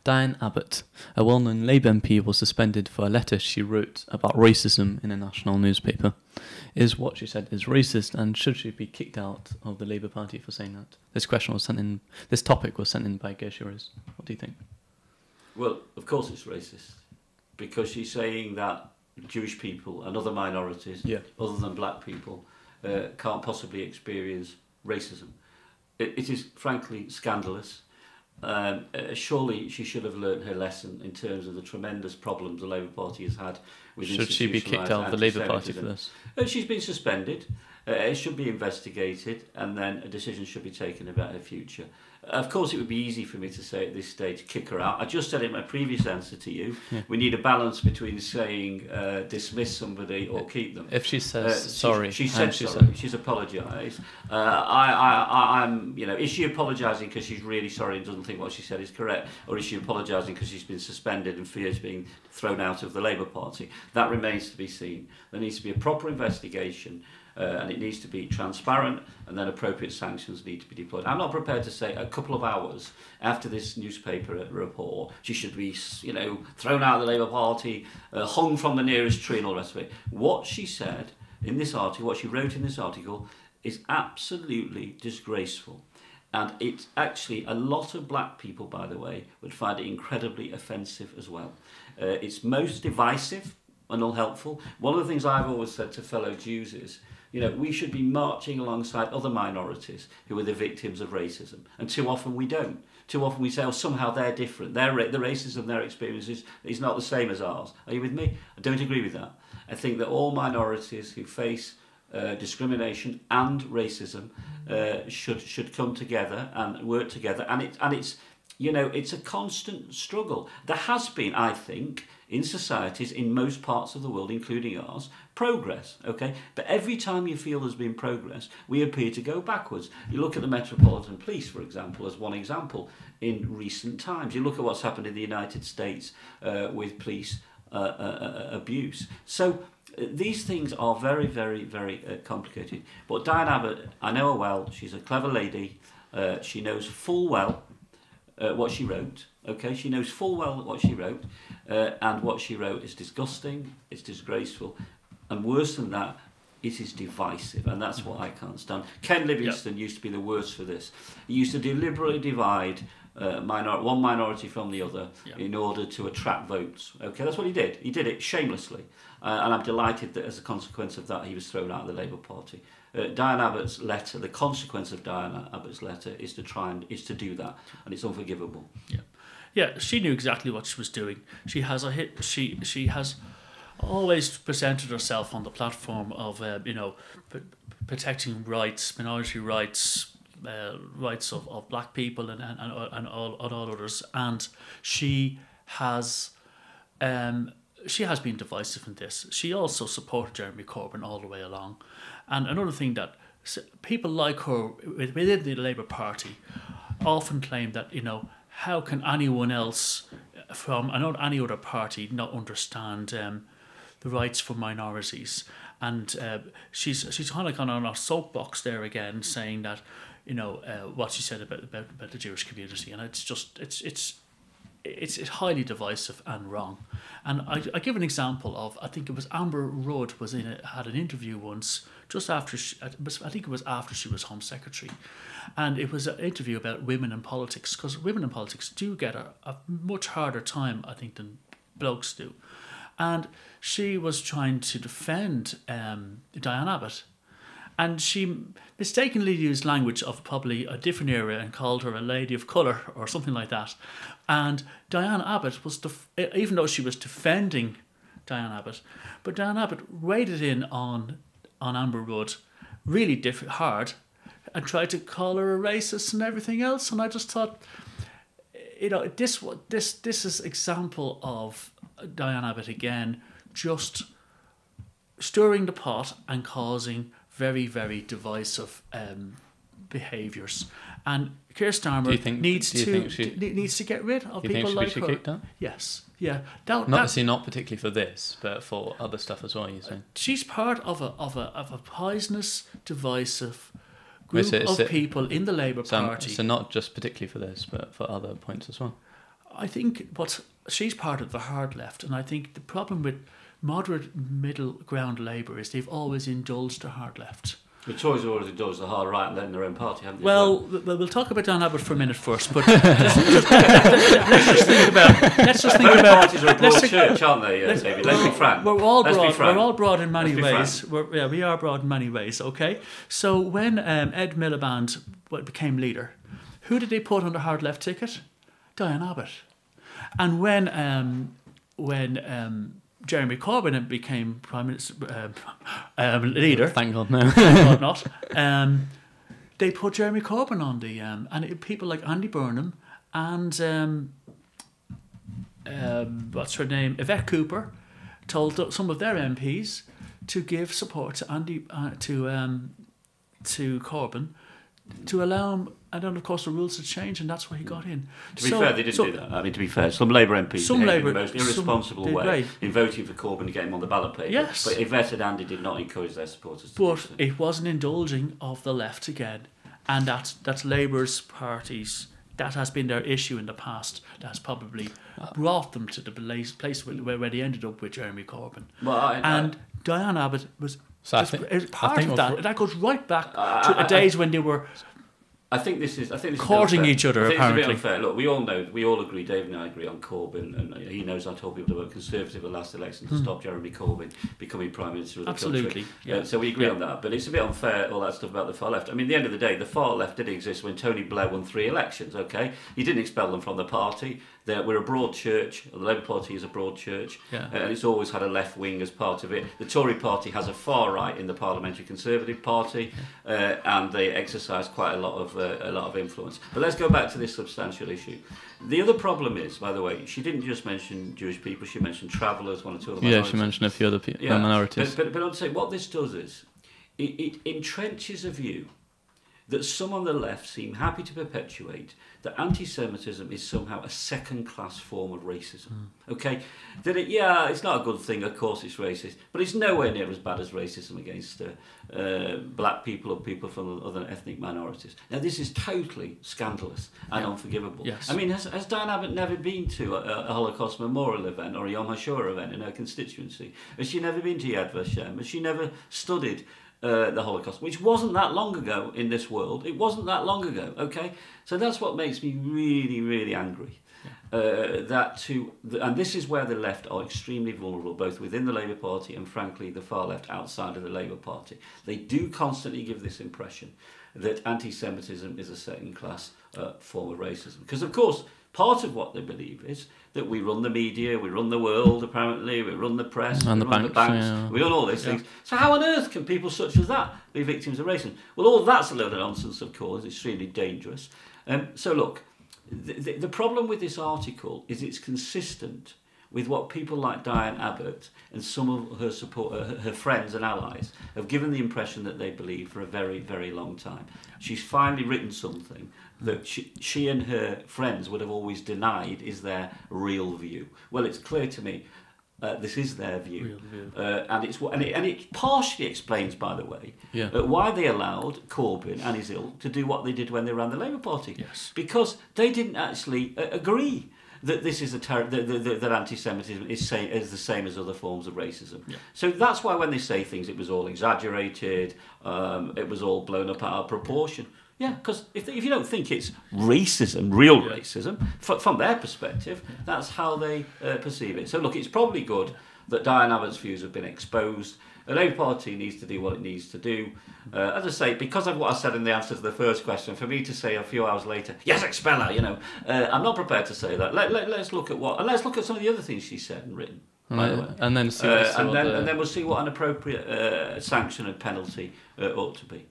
Dianna Abbot, a well-known Labour MP, was suspended for a letter she wrote about racism in a national newspaper. Is what she said is racist, and should she be kicked out of the Labour Party for saying that? This topic was sent in by Gershuriz. What do you think? Well, of course it's racist, because she's saying that Jewish people and other minorities, other than black people, can't possibly experience racism. It is frankly scandalous. Surely she should have learnt her lesson in terms of the tremendous problems the Labour Party has had with Should she be kicked out of the Labour Party for this? She's been suspended. It should be investigated, and then a decision should be taken about her future. Of course, it would be easy for me to say at this stage, kick her out. I just said in my previous answer to you, we need a balance between saying dismiss somebody or keep them. If she says sorry, she said sorry. She's apologised. I'm, is she apologising because she's really sorry and doesn't think what she said is correct, or is she apologising because she's been suspended and fears being thrown out of the Labour Party? That remains to be seen. There needs to be a proper investigation. And it needs to be transparent, and then appropriate sanctions need to be deployed. I'm not prepared to say a couple of hours after this newspaper report she should be, thrown out of the Labour Party, hung from the nearest tree and all the rest of it. What she said in this article, what she wrote in this article, is absolutely disgraceful. And it's actually, a lot of black people, by the way, would find it incredibly offensive as well. It's most divisive and unhelpful. One of the things I've always said to fellow Jews is, we should be marching alongside other minorities who are the victims of racism. And too often we don't. Too often we say, somehow they're different. The racism, their experience is not the same as ours. Are you with me? I don't agree with that. I think that all minorities who face discrimination and racism should come together and work together. And it's it's a constant struggle. There has been, I think, in societies in most parts of the world, including ours, progress, okay? But every time you feel there's been progress, we appear to go backwards. You look at the Metropolitan Police, for example, as one example in recent times. You look at what's happened in the United States with police abuse. So these things are very, very, very complicated. But Dianna Abbot, I know her well. She's a clever lady. She knows full well what she wrote. Okay, she knows full well what she wrote, and what she wrote is disgusting, it's disgraceful, and worse than that, it is divisive, and that's what I can't stand. Ken Livingstone used to be the worst for this. He used to deliberately divide one minority from the other in order to attract votes. Okay, that's what he did. He did it shamelessly, and I'm delighted that as a consequence of that, he was thrown out of the Labour Party. Dianna Abbot's letter, the consequence of Dianna Abbot's letter is to do that, and it's unforgivable. Yeah, she knew exactly what she was doing. She has she has always presented herself on the platform of protecting rights, minority rights, rights of black people and all others, and she has been divisive in this. She also supported Jeremy Corbyn all the way along. And another thing that people like her within the Labour Party often claim that, how can anyone else from any other party not understand the rights for minorities? And she's kind of gone on our soapbox there again, saying that, what she said about the Jewish community, and it's highly divisive and wrong. And I give an example of, I think it was Amber Rudd had an interview once, just after I think it was after she was Home Secretary, and it was an interview about women in politics, because women in politics do get a much harder time, I think, than blokes do. And she was trying to defend Dianna Abbot, and she mistakenly used language of probably a different era and called her a lady of colour or something like that. And Dianna Abbot was, even though she was defending Dianna Abbot, but Dianna Abbot waded in on Amber Rudd really hard and tried to call her a racist and everything else. And I just thought, this is example of Dianna Abbot again, just stirring the pot and causing very, very divisive behaviours. And Keir Starmer needs to get rid of people like her. Kicked out? Yes, yeah. Not particularly for this, but for other stuff as well. You saying she's part of a poisonous, divisive group of people in the Labour Party. So not just particularly for this, but for other points as well. I think she's part of the hard left, and I think the problem with moderate middle ground Labour is they've always indulged the hard left. The Tories have already indulged the hard right and then their own party, haven't they? Well, we'll talk about Dianna Abbot for a minute first, but let's just think about. Both parties are a broad church, aren't they, David? Let's be frank. We're all broad. Let's be frank. We're all broad in many Let's ways. We are broad in many ways. Okay, so when Ed Miliband became leader, who did they put on the hard left ticket? Dianna Abbot. And when Jeremy Corbyn became Prime Minister leader. Thank God, no. Thank God not. They put Jeremy Corbyn on the people like Andy Burnham and what's her name, Yvette Cooper, told some of their MPs to give support to to Corbyn to allow him. And then, of course, the rules had changed, and that's why he got in. To be fair, they didn't do that. I mean, to be fair, some Labour MPs behaved in the most irresponsible way in voting for Corbyn to get him on the ballot paper. Yes. But Yvette and Andy did not encourage their supporters to do so. But it was an indulging of the left again, and that's Labour's parties. That has been their issue in the past. That has probably brought them to the place where they ended up with Jeremy Corbyn. And Dianna Abbot was part of that. That goes right back to the days when they were... I think this is courting each other. Apparently, it's a bit unfair. Look, we all agree. Dave and I agree on Corbyn, and he knows I told people to vote Conservative at the last election to stop Jeremy Corbyn becoming Prime Minister of the country. Yeah. So we agree on that. But it's a bit unfair, all that stuff about the far left. I mean, at the end of the day, the far left did exist when Tony Blair won 3 elections. Okay, he didn't expel them from the party. We're a broad church. The Labour Party is a broad church, and it's always had a left wing as part of it. The Tory Party has a far right in the Parliamentary Conservative Party, and they exercise quite a lot of influence. But let's go back to this substantial issue. The other problem is, by the way, she didn't just mention Jewish people; she mentioned travellers, one or two other minorities. Yeah, she mentioned a few other minorities. But I'd say what this does is it entrenches a view that some on the left seem happy to perpetuate, that anti-Semitism is somehow a second-class form of racism. Okay, that it's not a good thing. Of course, it's racist, but it's nowhere near as bad as racism against black people or people from other ethnic minorities. Now, this is totally scandalous and unforgivable. Yes. I mean, has Dianna Abbot never been to a Holocaust memorial event or a Yom HaShoah event in her constituency? Has she never been to Yad Vashem? Has she never studied the Holocaust, which wasn't that long ago in this world? It wasn't that long ago, okay? So that's what makes me really, really angry. And this is where the left are extremely vulnerable, both within the Labour Party and, frankly, the far left outside of the Labour Party. They do constantly give this impression that anti-Semitism is a second-class form of racism. Because, of course, part of what they believe is that we run the media, we run the world, apparently, we run the press, and we run the banks, we run all these things. So how on earth can people such as that be victims of racism? Well, all that's a load of nonsense, of course, extremely dangerous. So look, the problem with this article is it's consistent with what people like Dianna Abbot and some of her her friends and allies have given the impression that they believe for a very, very long time. She's finally written something that she and her friends would have always denied is their real view. Well, it's clear to me this is their view, and it partially explains, by the way, why they allowed Corbyn and his ilk to do what they did when they ran the Labour Party. Yes. Because they didn't actually agree that this is that anti-Semitism is the same as other forms of racism. Yeah. So that's why when they say things, it was all exaggerated, it was all blown up out of proportion. Yeah, because if you don't think it's racism, real racism, from their perspective, that's how they perceive it. So look, it's probably good that Dianna Abbot's views have been exposed. The Labour Party needs to do what it needs to do. As I say, because of what I said in the answer to the first question, for me to say a few hours later, yes, expel her, I'm not prepared to say that. Let's look at some of the other things she said and written. By the way. And then see and then we'll see what an appropriate sanction and penalty ought to be.